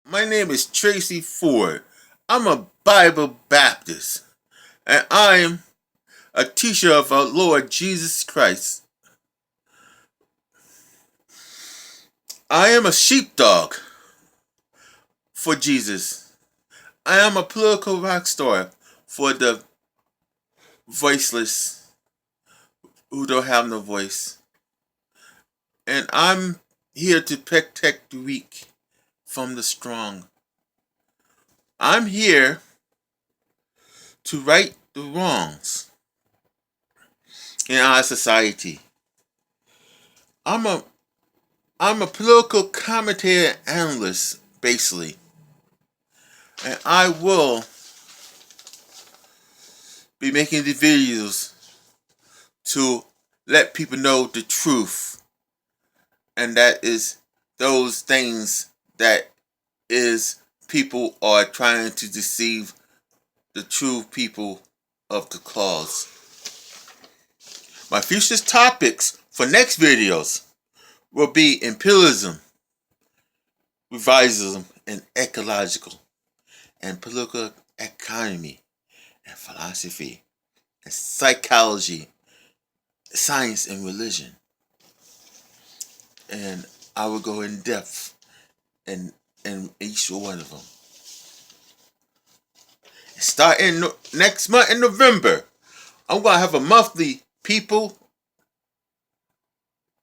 My name is Tracy Ford. I'm a Bible Baptist, and I'm a teacher of our Lord Jesus Christ. I am a sheepdog for Jesus. I am a political rock star for the voiceless who don't have no voice. And I'm here to protect the weak from the strong. I'm here to right the wrongs in our society. I'm a I'm a political commentator and analyst, basically, and I will be making the videos to let people know the truth, and that is those things that is people are trying to deceive the true people of the cause. My future topics for next videos will be imperialism, revivalism, and ecological and political economy and philosophy and psychology, science and religion. And I will go in depth in each one of them. Starting next month in November, I'm going to have a monthly people,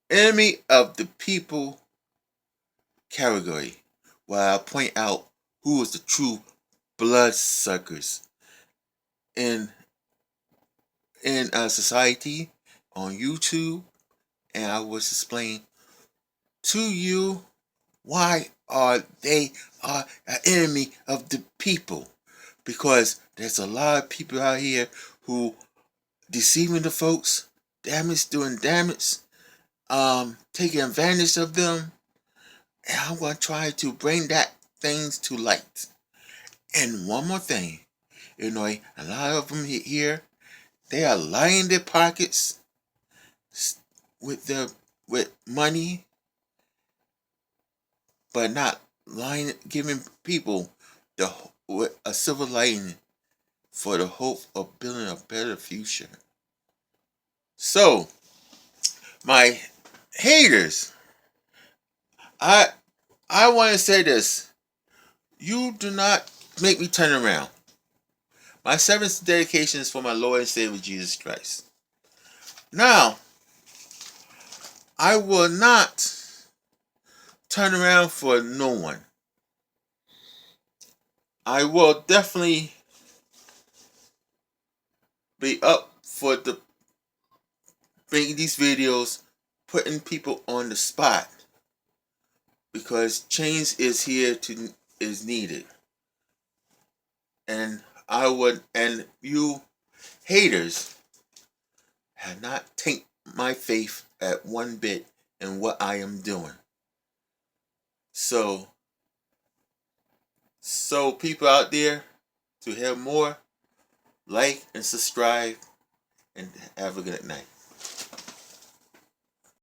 enemy of the people category, where I point out who is the true bloodsuckers in society on YouTube, and I will explain to you why are they are an enemy of the people, because there's a lot of people out here who deceiving the folks, doing damage, taking advantage of them, and I'm going to try to bring that things to light. And one more thing, a lot of them here, they are lining their pockets with money, but not lying, giving people a silver lining for the hope of building a better future. So, my haters, I want to say this: you do not make me turn around. My seventh dedication is for my Lord and Savior Jesus Christ. Now, I will not turn around for no one. I will definitely be up for the making these videos, putting people on the spot, because change is needed. And you haters have not taken my faith at one bit in what I am doing. So people out there, to hear more, like and subscribe, and have a good night.